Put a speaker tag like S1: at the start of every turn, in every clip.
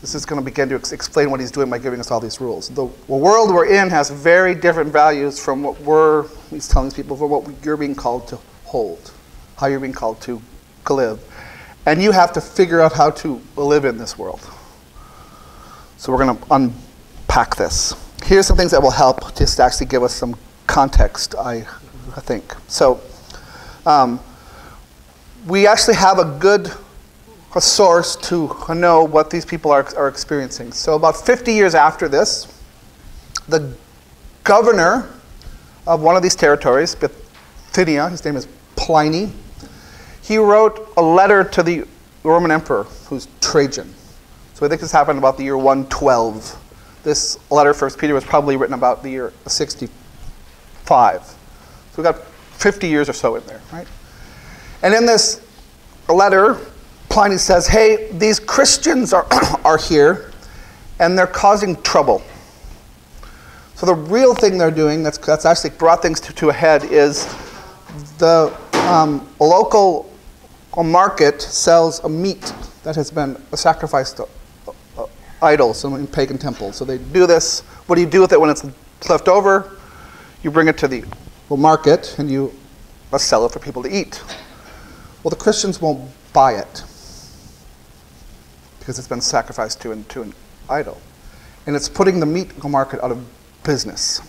S1: This is going to begin to explain what he's doing by giving us all these rules. The world we're in has very different values from what he's telling these people, from what you're being called to hold, how you're being called to live. And you have to figure out how to live in this world. So we're going to unpack this. Here's some things that will help just actually give us some context, I think. So we actually have a source to know what these people are experiencing. So about 50 years after this, the governor of one of these territories, Bithynia, his name is Pliny, he wrote a letter to the Roman emperor, who's Trajan. So I think this happened about the year 112. This letter, 1 Peter, was probably written about the year 65. So we've got 50 years or so in there, right? And in this letter, Pliny says, hey, these Christians are here, and they're causing trouble. So the real thing they're doing that's actually brought things to a head is the local market sells a meat that has been sacrificed to idols in pagan temples. So they do this. What do you do with it when it's left over? You bring it to the market, and you sell it for people to eat. Well, the Christians won't buy it, because it's been sacrificed to an idol. And it's putting the meat market out of business.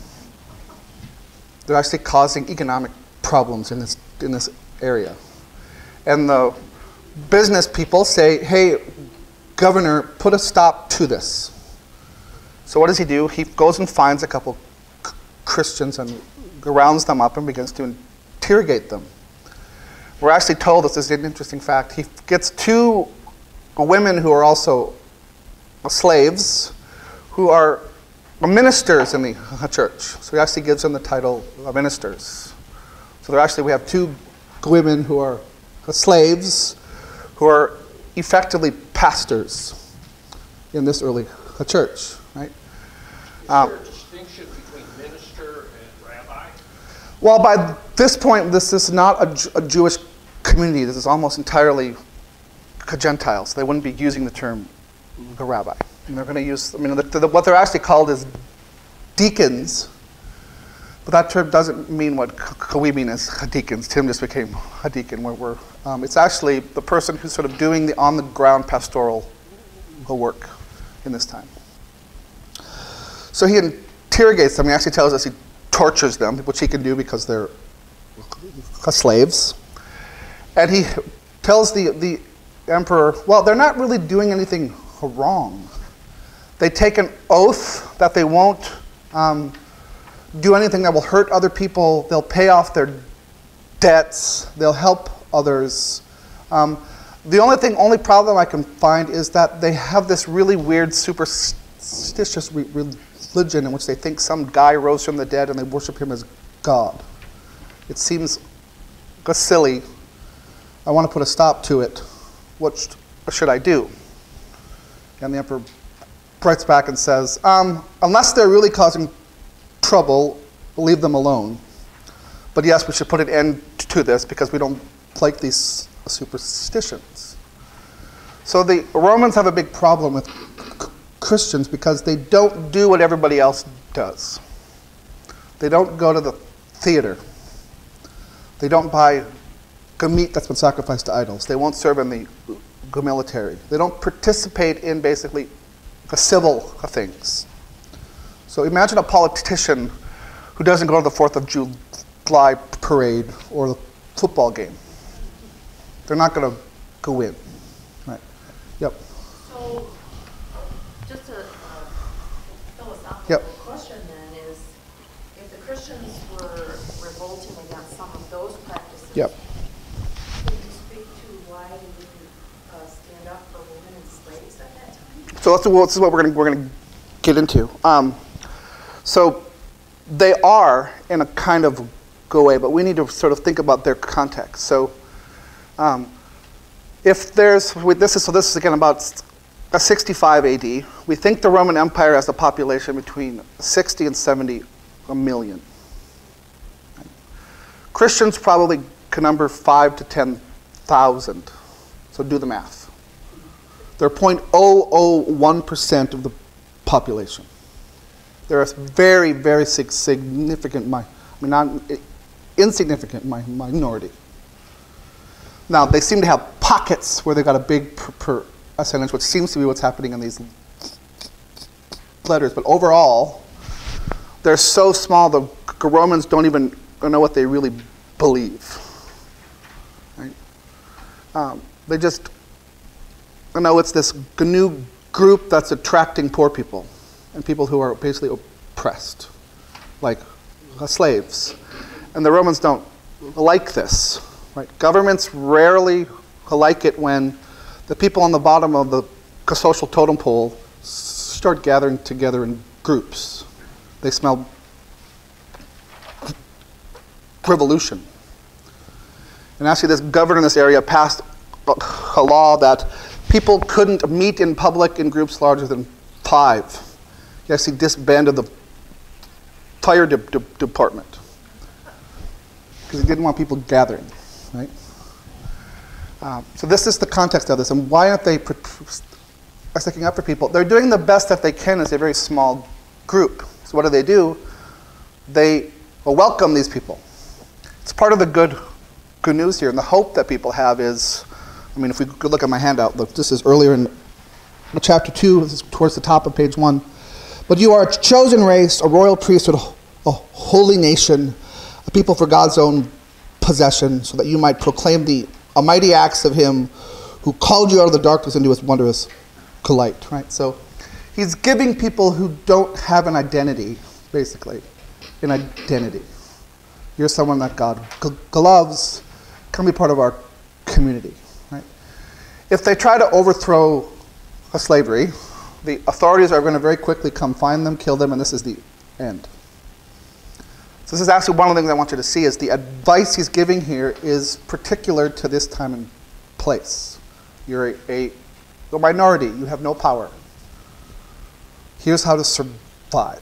S1: They're actually causing economic problems in this area. And the business people say, hey, governor, put a stop to this. So what does he do? He goes and finds a couple Christians and rounds them up and begins to interrogate them. We're actually told, this is an interesting fact, he gets two women who are also slaves, who are ministers in the church. So he actually gives them the title of ministers. So we have two women who are slaves, who are effectively pastors in this early church, right?
S2: Is there a distinction between minister and rabbi?
S1: Well, by this point, this is not a Jewish community. This is almost entirely Gentiles. They wouldn't be using the term the rabbi. And they're going to use, what they're actually called is deacons, but that term doesn't mean what we mean as deacons. Tim just became a deacon. It's actually the person who's sort of doing the on-the-ground pastoral work in this time. So he interrogates them. He actually tells us he tortures them, which he can do because they're slaves. And he tells the emperor, well, they're not really doing anything wrong. They take an oath that they won't do anything that will hurt other people. They'll pay off their debts. They'll help others. The only problem I can find is that they have this really weird superstitious religion in which they think some guy rose from the dead and they worship him as God. It seems silly. I want to put a stop to it. What should I do? And the emperor writes back and says, unless they're really causing trouble, leave them alone. But yes, we should put an end to this because we don't like these superstitions. So the Romans have a big problem with Christians because they don't do what everybody else does. They don't go to the theater. They don't buy meat that's been sacrificed to idols. They won't serve in the military. They don't participate in basically the civil things. So imagine a politician who doesn't go to the 4th of July parade or the football game. They're not going to go in. Right. Yep.
S3: So just a philosophical
S1: Yep.
S3: question then is, if the Christians were revolting against some of those practices,
S1: Yep.
S3: can you speak to why they didn't stand up for women and slaves at that time?
S1: So this is what we're going to get into. So they are in a kind of go away, but we need to sort of think about their context. So if there's this is again about 65 AD. We think the Roman Empire has a population between 60 and 70 million. Christians probably can number 5,000 to 10,000. So do the math. They're 0.001% of the population. They're a very, very significant, not insignificant minority. Now, they seem to have pockets where they've got a big percentage, which seems to be what's happening in these letters. But overall, they're so small, the Romans don't even know what they really believe. Right? They just know it's this new group that's attracting poor people and people who are basically oppressed, like slaves. And the Romans don't like this. Right? Governments rarely like it when the people on the bottom of the social totem pole start gathering together in groups. They smell revolution. And actually this governor in this area passed a law that people couldn't meet in public in groups larger than 5. He actually disbanded the fire department because he didn't want people gathering. Right? So this is the context of this, and why aren't they sticking up for people? They're doing the best that they can as a very small group. So what do? They welcome these people. It's part of the good news here, and the hope that people have is, if we could look at my handout, look, this is earlier in chapter 2, this is towards the top of page 1. But you are a chosen race, a royal priesthood, a holy nation, a people for God's own possession, so that you might proclaim the almighty acts of him who called you out of the darkness into his wondrous light. Right? So he's giving people who don't have an identity, basically, an identity. You're someone that God loves, can be part of our community. Right? If they try to overthrow slavery, the authorities are going to very quickly come find them, kill them, and this is the end. So this is actually one of the things I want you to see is the advice he's giving here is particular to this time and place. You're a minority. You have no power. Here's how to survive.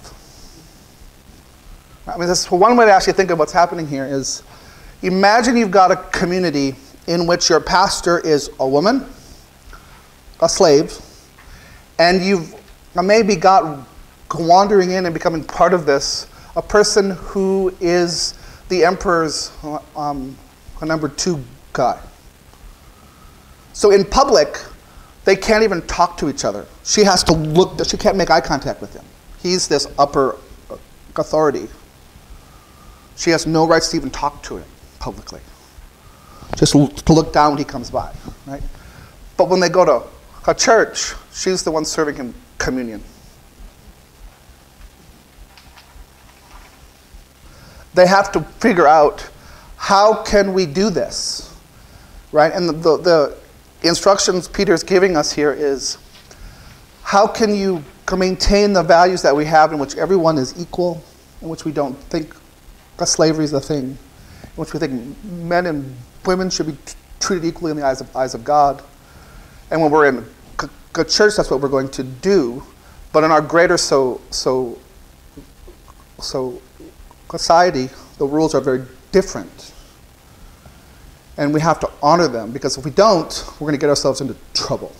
S1: This one way to actually think of what's happening here is, imagine you've got a community in which your pastor is a woman, a slave, and you've maybe got wandering in and becoming part of this a person who is the emperor's number 2 guy. So in public, they can't even talk to each other. She has to look, she can't make eye contact with him. He's this upper authority. She has no rights to even talk to him publicly. Just to look down when he comes by, right? But when they go to a church, she's the one serving him communion. They have to figure out, how can we do this, right? And the instructions Peter's giving us here is, how can you maintain the values that we have in which everyone is equal, in which we don't think slavery is a thing, in which we think men and women should be treated equally in the eyes of God. And when we're in a church, that's what we're going to do. But in our greater society, the rules are very different. And we have to honor them, because if we don't, we're going to get ourselves into trouble.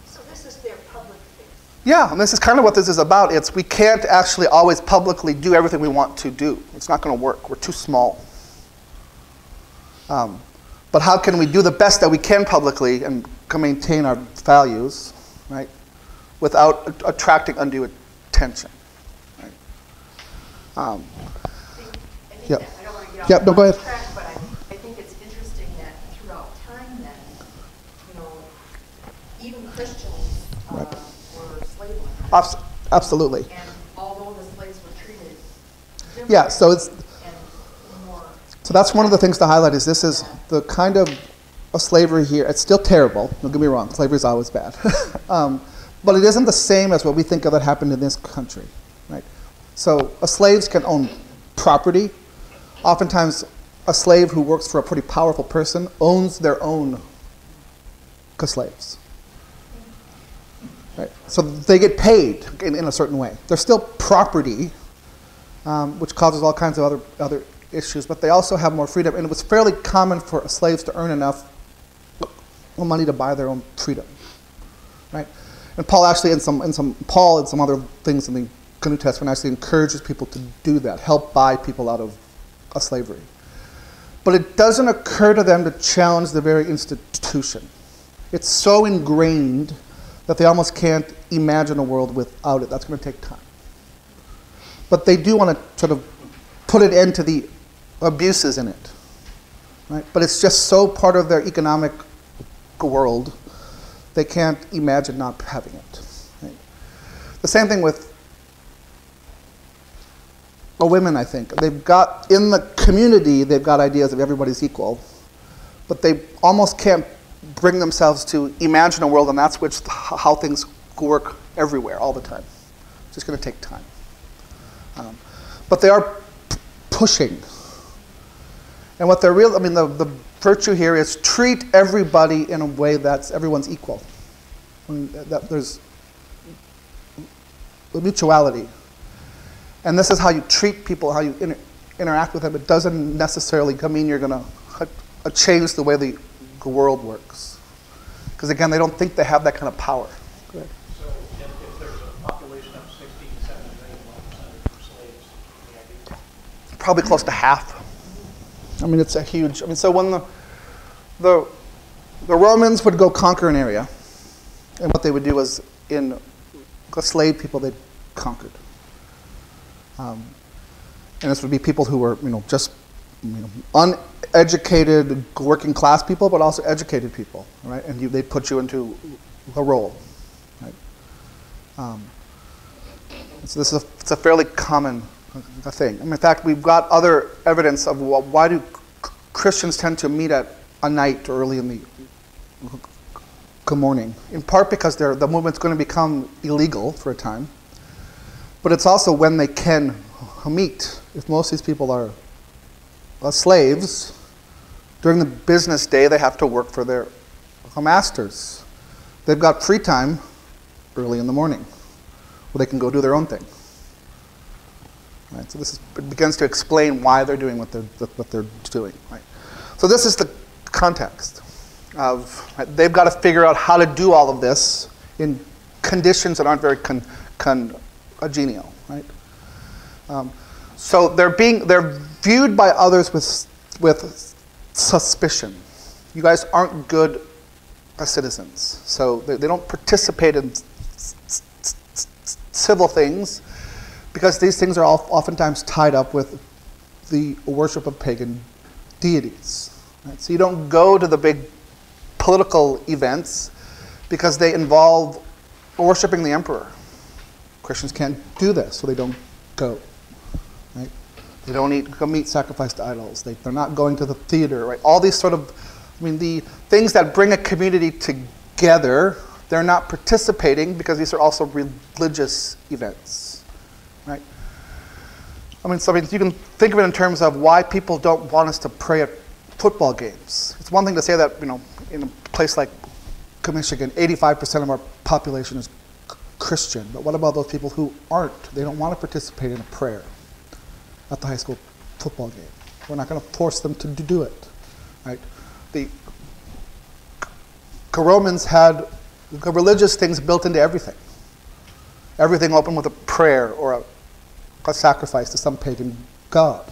S3: So this is their public faith.
S1: Yeah, and this is kind of what this is about. It's we can't actually always publicly do everything we want to do. It's not going to work. We're too small. But how can we do the best that we can publicly and maintain our values, right, without attracting undue attention? Right? Yeah.
S3: I don't want to get off
S1: Yeah, no, go ahead.
S3: track, but I think it's interesting that throughout time then, even Christians
S1: Right.
S3: were slave owners.
S1: Absolutely.
S3: And although the slaves were treated
S1: Yeah, so it's
S3: and more,
S1: so that's one of the things to highlight is this is the kind of a slavery here. It's still terrible. Don't get me wrong. Slavery is always bad. But it isn't the same as what we think of that happened in this country, right? So slaves can own property. Oftentimes, a slave who works for a pretty powerful person owns their own slaves. Right? So they get paid in a certain way. They're still property, which causes all kinds of other issues, but they also have more freedom. And it was fairly common for slaves to earn enough money to buy their own freedom. right? And Paul actually, in some other things in the New Testament, actually encourages people to do that, help buy people out of slavery. But it doesn't occur to them to challenge the very institution. It's so ingrained that they almost can't imagine a world without it. That's going to take time. But they do want to sort of put an end to the abuses in it, right? But it's just so part of their economic world, they can't imagine not having it. Right? The same thing with women, I think. They've got, in the community, they've got ideas of everybody's equal, but they almost can't bring themselves to imagine a world, and that's how things work everywhere, all the time. It's just going to take time. But they are pushing. And what they're the virtue here is treat everybody in a way that's everyone's equal. That there's mutuality. And this is how you treat people, how you interact with them. It doesn't necessarily mean you're going to change the way the world works. Because again, they don't think they have that kind of power. Go ahead.
S2: So if there's a population of 60 to 70 million, what percentage are slaves? Any idea?
S1: Probably close to half. I mean, it's a huge. I mean, so when the Romans would go conquer an area, and what they would do was in slave people they conquered. And this would be people who were, just uneducated working class people, but also educated people, right? And they put you into a role, right? So it's a fairly common thing. In fact, we've got other evidence of why do Christians tend to meet at a night or early in the morning. In part because the movement's going to become illegal for a time, but it's also when they can meet. If most of these people are slaves, during the business day they have to work for their masters. They've got free time early in the morning where they can go do their own thing. Right? So it begins to explain why they're doing what they're doing. Right? So this is the context of they've got to figure out how to do all of this in conditions that aren't very congenial. Right? So they're viewed by others with suspicion. You guys aren't good citizens, so they don't participate in civil things because these things are oftentimes tied up with the worship of pagan deities. Right? So you don't go to the big political events because they involve worshiping the emperor. Christians can't do this, so they don't go. Right? They don't eat meat sacrificed to idols. They're not going to the theater. Right? All these sort of, the things that bring a community together, they're not participating because these are also religious events. Right? So you can think of it in terms of why people don't want us to pray at football games. It's one thing to say that, in a place like Michigan, 85% of our population is Christian, but what about those people who aren't? They don't want to participate in a prayer at the high school football game. We're not going to force them to do it. Right? The Romans had religious things built into everything. Everything opened with a prayer or a sacrifice to some pagan god.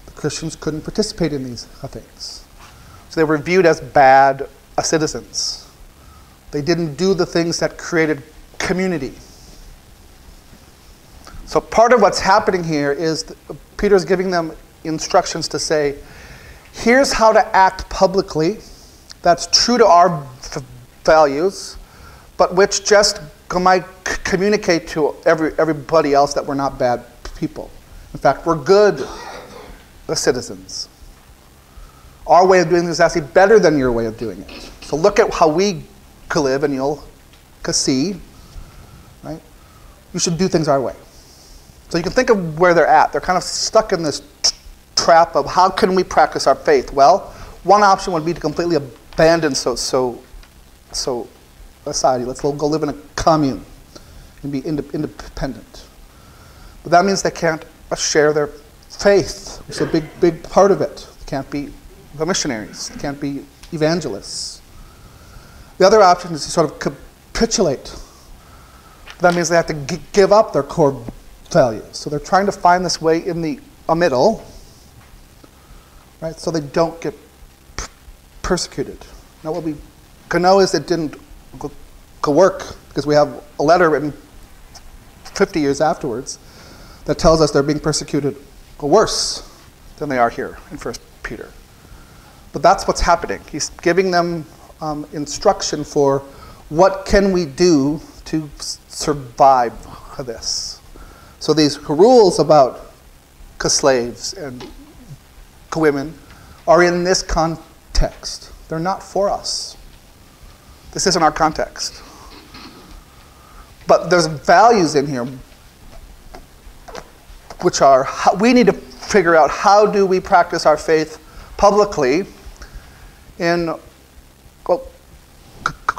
S1: The Christians couldn't participate in these things. So they were viewed as bad citizens. They didn't do the things that created community. So part of what's happening here is Peter's giving them instructions to say, here's how to act publicly that's true to our values, but which just might communicate to everybody else that we're not bad people. In fact, we're good citizens. Our way of doing this is actually better than your way of doing it. So look at how we live and you'll see, right? You should do things our way. So you can think of where they're at. They're kind of stuck in this trap of how can we practice our faith? Well, one option would be to completely abandon society. Let's go live in a commune and be independent. But that means they can't share their faith. It's a big part of it. They can't be missionaries. They can't be evangelists. The other option is to sort of capitulate. That means they have to give up their core values. So they're trying to find this way in the middle, right? So they don't get persecuted. Now what we can know is it didn't go work, because we have a letter written 50 years afterwards that tells us they're being persecuted worse than they are here in 1 Peter. But that's what's happening. He's giving them instruction for what can we do to survive this. So these rules about slaves and women are in this context. They're not for us. This isn't our context. But there's values in here which are, we need to figure out how do we practice our faith publicly in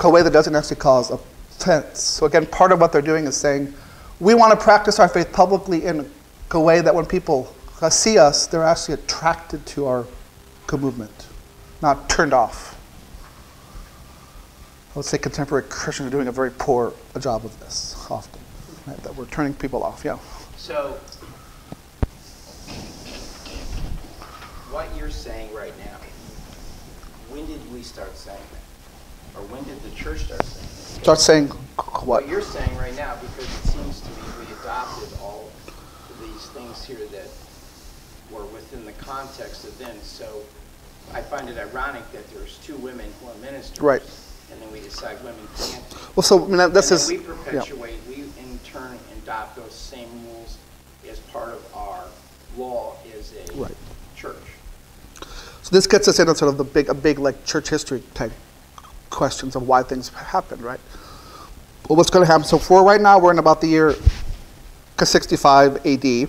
S1: a way that doesn't actually cause offense. So again, part of what they're doing is saying, we want to practice our faith publicly in a way that when people see us, they're actually attracted to our movement, not turned off. I would say contemporary Christians are doing a very poor job of this often, right? That we're turning people off, yeah.
S4: So, what you're saying right now, when did we start saying that? Or when did the church start saying that?
S1: Start saying what?
S4: What you're saying right now, because it seems to me we adopted all of these things here that were within the context of then. So I find it ironic that there's two women who are ministers.
S1: Right.
S4: And then we decide women can't.
S1: Well, so I mean, this is...
S4: We perpetuate, we in turn adopt those same rules as part of our law as a
S1: right.
S4: church.
S1: So this gets us into sort of a big like church history type questions of why things happen, right? Well, what's going to happen? So for right now, we're in about the year 65 AD.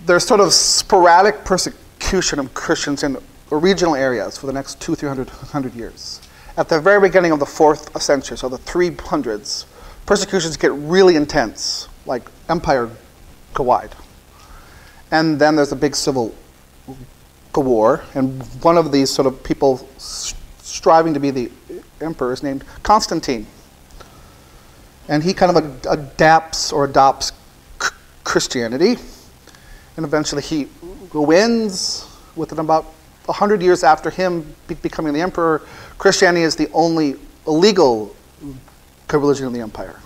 S1: There's sort of sporadic persecution of Christians in regional areas for the next 200-300 years. At the very beginning of the 4th century, so the 300s, persecutions get really intense, like empire go wide. And then there's a big civil war, and one of these sort of people striving to be the emperor is named Constantine. And he kind of adapts or adopts Christianity, and eventually he wins. Within about 100 years after him becoming the emperor, Christianity is the only illegal religion in the empire.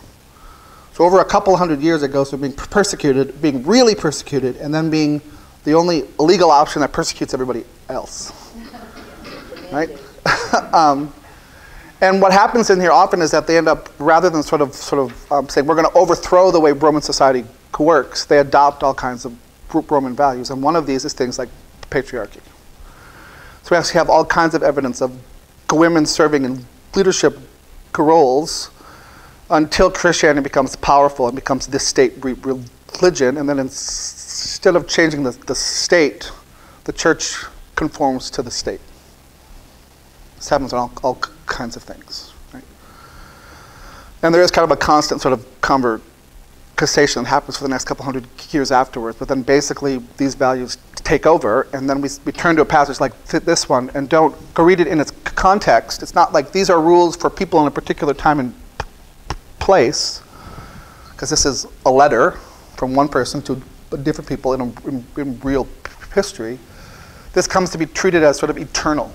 S1: So over a couple hundred years it goes from being persecuted, being really persecuted, and then being the only illegal option that persecutes everybody else. Right? And what happens in here often is that they end up, rather than sort of saying, we're going to overthrow the way Roman society works, they adopt all kinds of Roman values. And one of these is things like patriarchy. So we actually have all kinds of evidence of women serving in leadership roles until Christianity becomes powerful and becomes this state religion. And then instead of changing the state, the church conforms to the state. This happens on all kinds of things, right? And there is kind of a constant sort of conversation that happens for the next couple hundred years afterwards, but then basically these values take over, and then we turn to a passage like this one and don't go read it in its context. It's not like these are rules for people in a particular time and place, because this is a letter from one person to different people in real history. This comes to be treated as sort of eternal.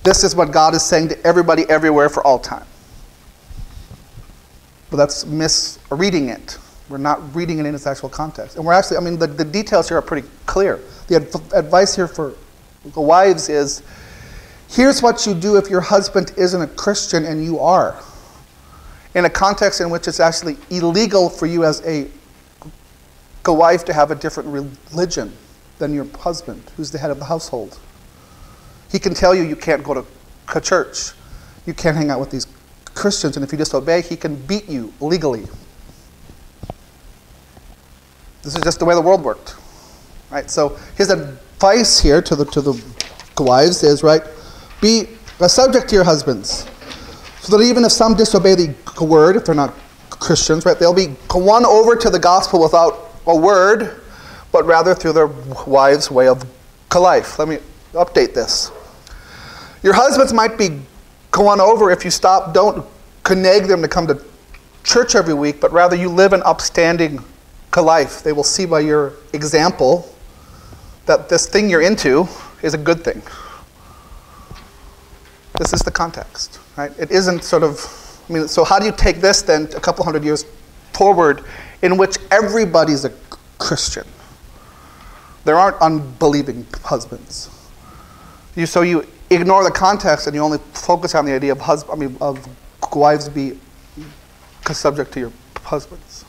S1: This is what God is saying to everybody everywhere for all time. But that's misreading it. We're not reading it in its actual context. And we're actually, I mean, the details here are pretty clear. The advice here for the wives is, here's what you do if your husband isn't a Christian and you are. In a context in which it's actually illegal for you as a wife to have a different religion than your husband, who's the head of the household. He can tell you you can't go to church. You can't hang out with these Christians, and if you disobey, he can beat you legally. This is just the way the world worked, right? So his advice here to the wives is, right, be subject to your husbands, so that even if some disobey the word, if they're not Christians, right, they'll be won over to the gospel without a word, but rather through their wives' way of life. Let me update this. Your husbands might be go on over if you stop. Don't nag them to come to church every week, but rather you live an upstanding life. They will see by your example that this thing you're into is a good thing. This is the context, right? It isn't sort of, I mean, so how do you take this then a couple hundred years forward in which everybody's a Christian? There aren't unbelieving husbands. So you ignore the context and you only focus on the idea of of wives be subject to your husbands.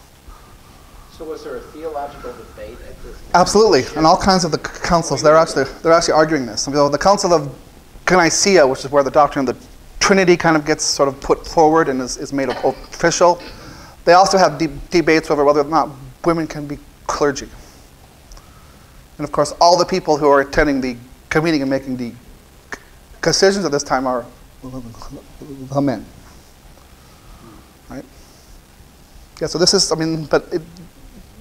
S4: So was there a theological debate at this?
S1: Absolutely, and all kinds of the councils. They're actually arguing this. So the Council of Nicaea, which is where the doctrine of the Trinity kind of gets sort of put forward and is made official. They also have debates over whether or not women can be clergy. And of course, all the people who are attending the meeting and making the decisions at this time are the men. Right? Yeah, so this is,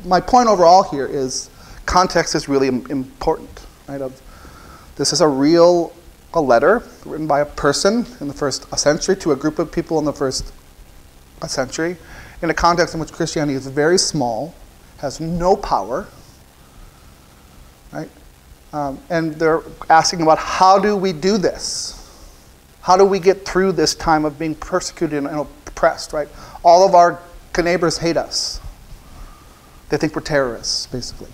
S1: my point overall here is context is really important. Right? This is a letter written by a person in the first century to a group of people in the first century in a context in which Christianity is very small, has no power, right? And they're asking about how do we do this? How do we get through this time of being persecuted and oppressed, right? All of our neighbors hate us. They think we're terrorists, basically.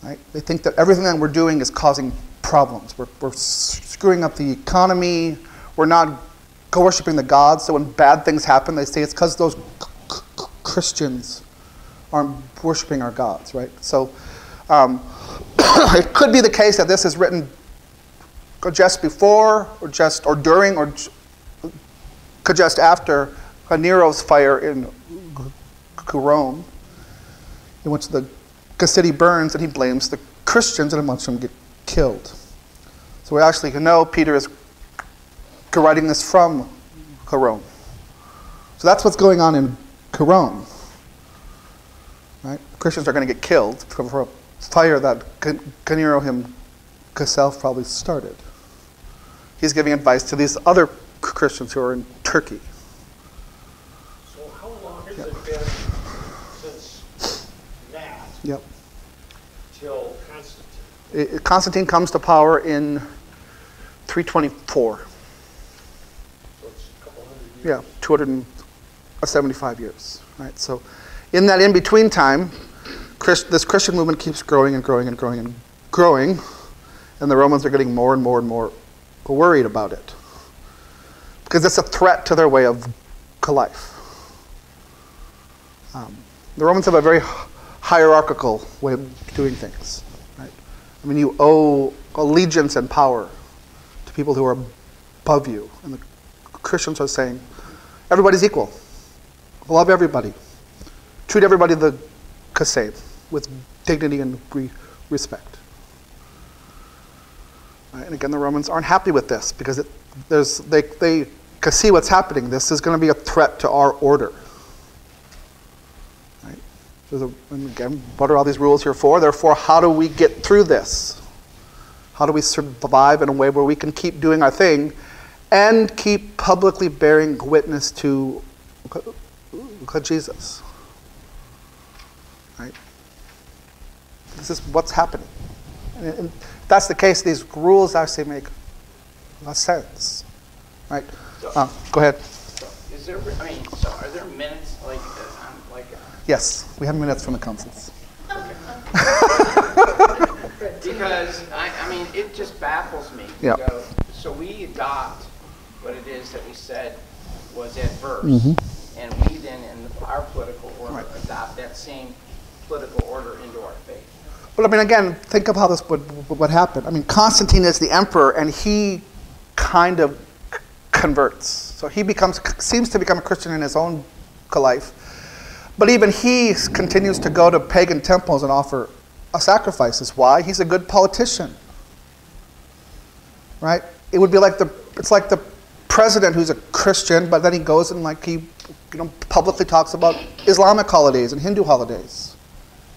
S1: Right? They think that everything that we're doing is causing problems. We're screwing up the economy. We're not worshiping the gods. So when bad things happen, they say it's because those Christians aren't worshiping our gods, right? So it could be the case that this is written just before, or during, or just after Nero's fire in Rome, in which the city burns and he blames the Christians and a bunch of them get killed. So we actually know Peter is writing this from Rome. So that's what's going on in Rome. Right? Christians are going to get killed for a fire that Nero himself probably started. He's giving advice to these other Christians who are in Turkey.
S2: So how long has it been since that till Constantine?
S1: Constantine comes to power in 324.
S2: So it's a couple hundred years.
S1: Yeah, 275 years. Right. So in that in-between time, this Christian movement keeps growing and growing and growing and growing, and the Romans are getting more and more and more worried about it because it's a threat to their way of life. The Romans have a very hierarchical way of doing things. Right? I mean, you owe allegiance and power to people who are above you, and the Christians are saying everybody's equal. Love everybody. Treat everybody the same with dignity and respect. Right? And again, the Romans aren't happy with this because they can see what's happening. This is going to be a threat to our order. Right? And again, what are all these rules here for? Therefore, how do we get through this? How do we survive in a way where we can keep doing our thing and keep publicly bearing witness to Jesus? Right? This is what's happening. And if that's the case, these rules actually make sense. Right? Go ahead.
S4: So is there, so are there minutes
S1: Yes, we have minutes from the councils.
S4: Because, it just baffles me.
S1: Yeah.
S4: So we adopt what it is that we said was at verse, and we then, in our political order, adopt that same political order into our faith.
S1: But again, think of how this would happen. Constantine is the emperor, and he kind of converts. So he seems to become a Christian in his own life. But even he continues to go to pagan temples and offer sacrifices. Why? He's a good politician. Right? It would be it's like the president who's a Christian, but then he goes and he publicly talks about Islamic holidays and Hindu holidays.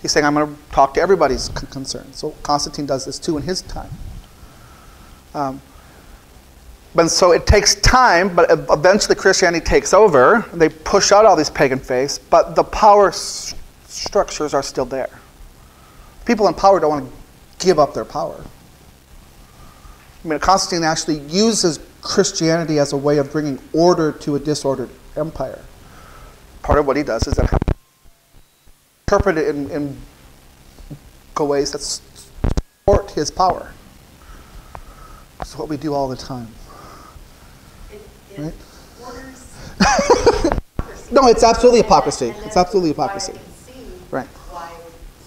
S1: He's saying, I'm going to talk to everybody's concerns. So Constantine does this too in his time. And so it takes time, but eventually Christianity takes over. They push out all these pagan faiths, but the power structures are still there. People in power don't want to give up their power. I mean, Constantine actually uses Christianity as a way of bringing order to a disordered empire. Part of what he does is that interpret it in ways that support his power. That's what we do all the time. Right? No, it's absolutely hypocrisy. It's absolutely hypocrisy. Right.
S3: Why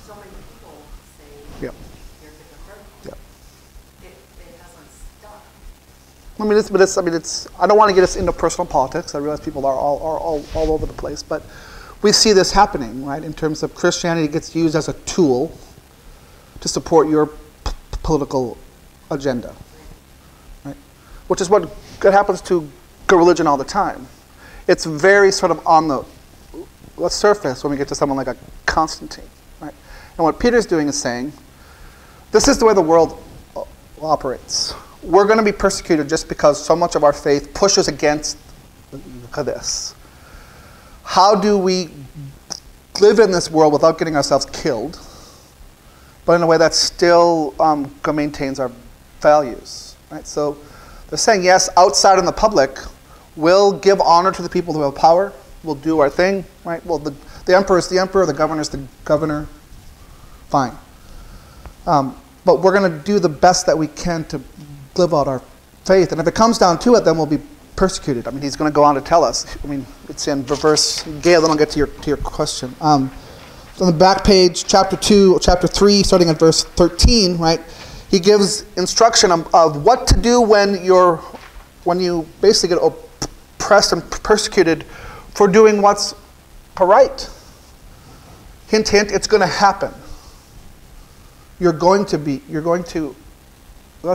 S3: so many people say
S1: Yep.
S3: you're hypocritical.
S1: Yep.
S3: It hasn't stuck.
S1: I mean, it's. I don't want to get us into personal politics. I realize people are all over the place, but we see this happening, right? In terms of Christianity gets used as a tool to support your political agenda, right? Which is what happens to religion all the time. It's very sort of on the surface when we get to someone like a Constantine, right? And what Peter's doing is saying, this is the way the world operates. We're going to be persecuted just because so much of our faith pushes against this. How do we live in this world without getting ourselves killed, but in a way that still maintains our values, right? So they're saying, yes, outside in the public, we'll give honor to the people who have power. We'll do our thing, right? Well, the emperor is the emperor, the governor is the governor. Fine. But we're going to do the best that we can to live out our faith. And if it comes down to it, then we'll be persecuted. I mean, he's going to go on to tell us. I mean, it's in verse, Gail, then I'll get to your question. On the back page, chapter 3, starting at verse 13, right? He gives instruction of what to do when you basically get oppressed and persecuted for doing what's right. Hint, hint, it's going to happen. You're going to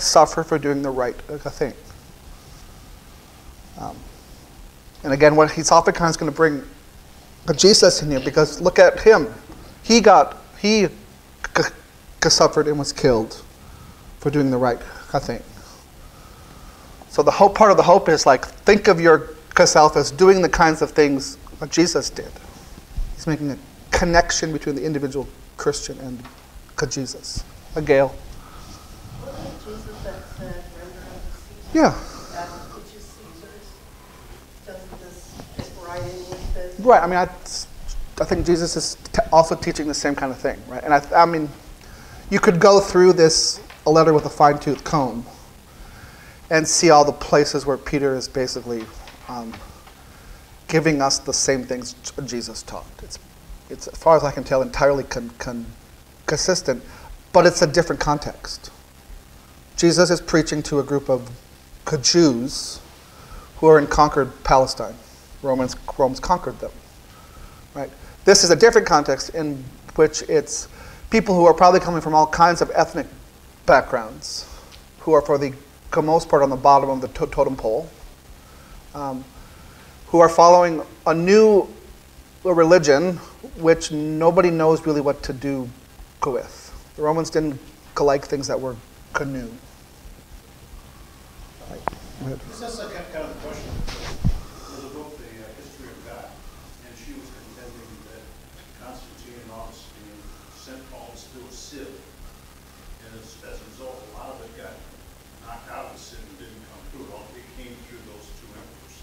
S1: suffer for doing the right thing. And again, what he's oftentimes going to bring Jesus in here, because look at him. He suffered and was killed for doing the right thing. So the hope, part of the hope is like, think of yourself as doing the kinds of things that Jesus did. He's making a connection between the individual Christian and Jesus. Gail.
S3: Wasn't Jesus that said, render unto Caesar?
S1: Yeah.
S3: That which is Caesar's? Doesn't this fit right in with this?
S1: Right. I mean, I think Jesus is also teaching the same kind of thing, right? And I mean, you could go through this a letter with a fine-tooth comb and see all the places where Peter is basically giving us the same things Jesus taught. It's as far as I can tell, entirely consistent, but it's a different context. Jesus is preaching to a group of Jews who are in conquered Palestine. Romans conquered them, right? This is a different context in which it's people who are probably coming from all kinds of ethnic backgrounds, who are for the most part on the bottom of the totem pole, who are following a new religion which nobody knows really what to do with. The Romans didn't like things that were new. Right.
S2: This is a kind of question. There's a book, The History of God, and she was contending that Constantine and Augustine sent Paul to still a sieve, and as a result, a lot of it got knocked out of the sieve and didn't come through. It came through those two emperors.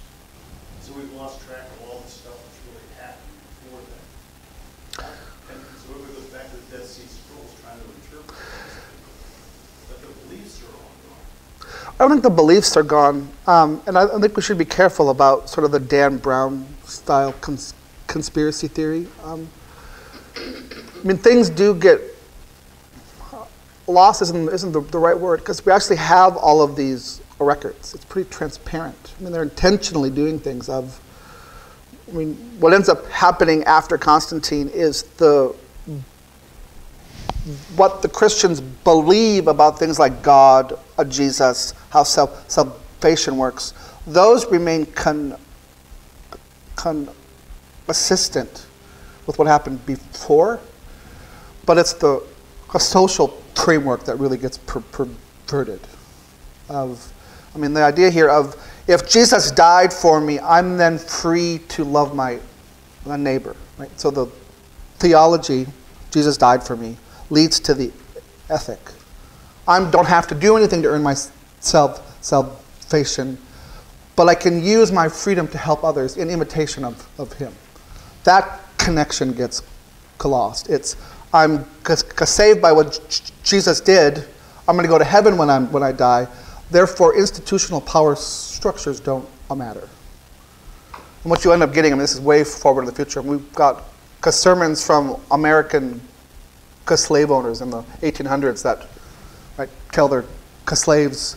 S2: So we've lost track of all the stuff that's really happened before that. And so it goes back to the Dead Sea Scrolls trying to interpret this. But the beliefs are all gone.
S1: I don't think the beliefs are gone, and I think we should be careful about sort of the Dan Brown style conspiracy theory. I mean, things do get lost. Isn't the right word, because we actually have all of these records. It's pretty transparent. I mean, they're intentionally doing things of. I mean, what ends up happening after Constantine is what the Christians believe about things like God, Jesus, how salvation works. Those remain consistent with what happened before, but it's a social framework that really gets perverted. I mean, the idea here of if Jesus died for me, I'm then free to love my neighbor. Right? So the theology, Jesus died for me, leads to the ethic. I don't have to do anything to earn my salvation, but I can use my freedom to help others in imitation of him. That connection gets lost. It's I'm saved by what Jesus did. I'm going to go to heaven when I die. Therefore, institutional power structures don't matter. And what you end up getting, I mean, this is way forward in the future. We've got sermons from American slave owners in the 1800s that tell their slaves,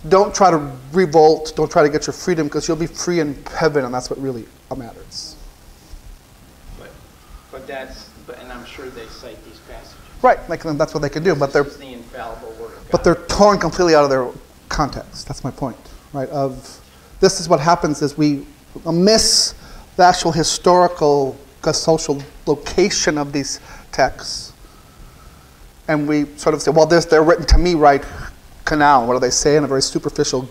S1: don't try to revolt, don't try to get your freedom, because you'll be free in heaven, and that's what really matters.
S4: But and I'm sure they cite these passages.
S1: Right, that's what they can do, but
S4: This is the infallible word of God.
S1: but they're torn completely out of their context. That's my point, right? This is what happens is we miss the actual historical, social location of these texts, and we sort of say, well, they're written to me right now. What do they say in a very superficial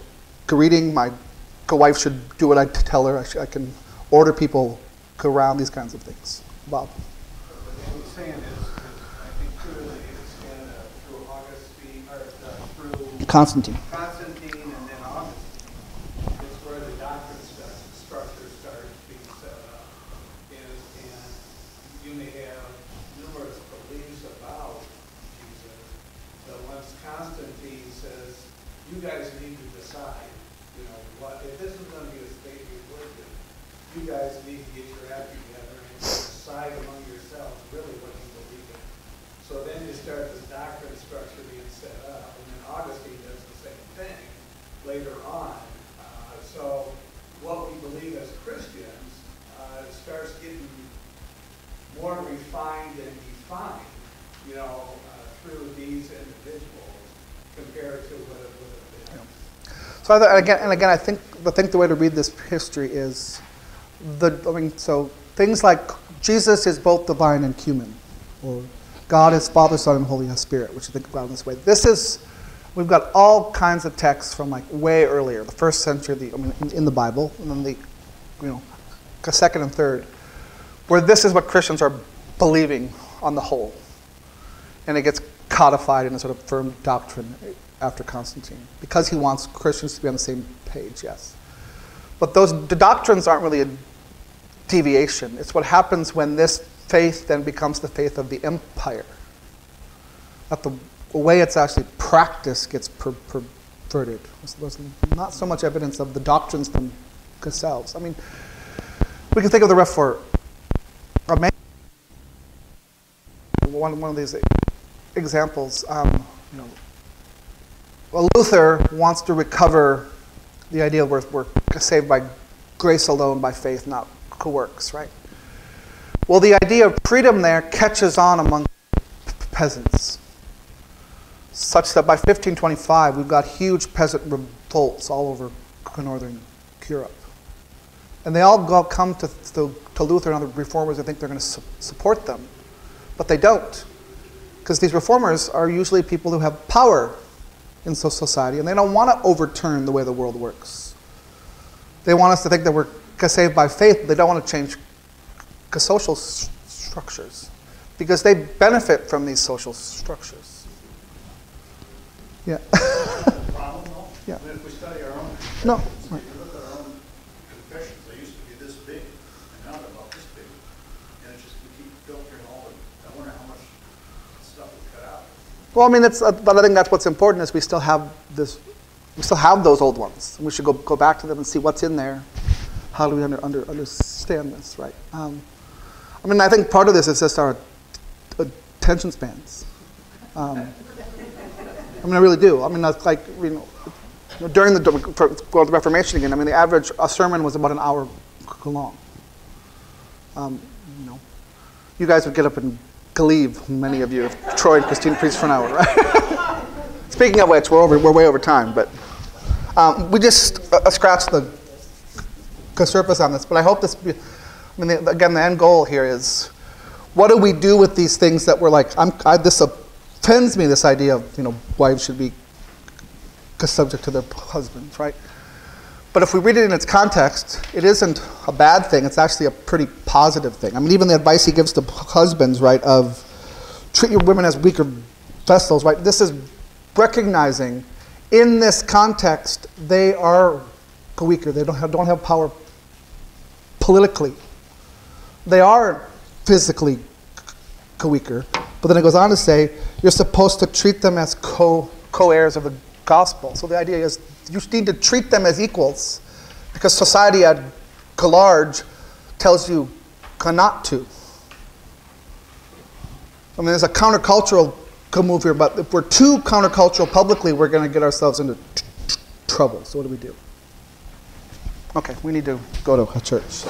S1: greeting? My wife should do what I tell her. I can order people around, these kinds of things. Bob.
S2: What he's saying is, I think clearly it's through Augustine, or through
S1: Constantine.
S2: Constantine and then Augustine. It's where the doctrine structure starts being set up. And you may have numerous beliefs about Jesus, but once Constantine says, you guys need to decide, if this is going to be a state religion, you guys need to get your act together and decide among yourselves really what you believe in. So then you start this doctrine structure being set up, and then Augustine does the same thing later on. So what we believe as Christians starts getting more refined and defined, through these individuals compared to what it would have been.
S1: So again, I think the way to read this history is so things like Jesus is both divine and human, or God is Father, Son, and Holy Spirit, which you think about in this way. We've got all kinds of texts from way earlier, the first century, in the Bible, and then the second and third, where this is what Christians are believing on the whole, and it gets codified in a sort of firm doctrine after Constantine, because he wants Christians to be on the same page, yes. But the doctrines aren't really a deviation. It's what happens when this faith then becomes the faith of the empire. That the way it's actually practiced gets perverted. There's not so much evidence of the doctrines themselves. I mean, we can think of the Reformation. One of these examples, Luther wants to recover the idea we're saved by grace alone, by faith, not works, right? Well, the idea of freedom there catches on among peasants, such that by 1525 we've got huge peasant revolts all over northern Europe. And they all come to Luther and other reformers and think they're going to support them. But they don't. Because these reformers are usually people who have power in society, and they don't want to overturn the way the world works. They want us to think that we're saved by faith, but they don't want to change social structures, because they benefit from these social structures. Yeah.
S2: Problem, though?
S1: Yeah.
S2: I mean, if we study our own
S1: No.
S2: confessions, if you look at our own confessions, they used to be this big, and now they're about this big. And it's just, we keep filtering all of it. I wonder how much stuff we cut out.
S1: Well, I mean, but I think that's what's important is we still have those old ones. And we should go back to them and see what's in there. How do we understand this, right? I mean, I think part of this is just our attention spans. I mean, I really do. I mean, that's like, during the Reformation again, I mean, the average sermon was about an hour long. You guys would get up and leave, many of you, if Troy and Christine preached for an hour, right? Speaking of which, we're way over time, but we just scratched the surface on this. But I hope this, again, the end goal here is, what do we do with these things that we're like, this offends me, this idea of, wives should be subject to their husbands, right? But if we read it in its context, it isn't a bad thing. It's actually a pretty positive thing. I mean, even the advice he gives to husbands, right, of treat your women as weaker vessels, right? This is recognizing in this context they are weaker. They don't have power politically. They are physically weaker. But then it goes on to say you're supposed to treat them as co-heirs of the gospel. So the idea is you need to treat them as equals because society at large tells you not to. I mean, there's a countercultural move here, but if we're too countercultural publicly, we're going to get ourselves into trouble. So what do we do? Okay, we need to go to a church.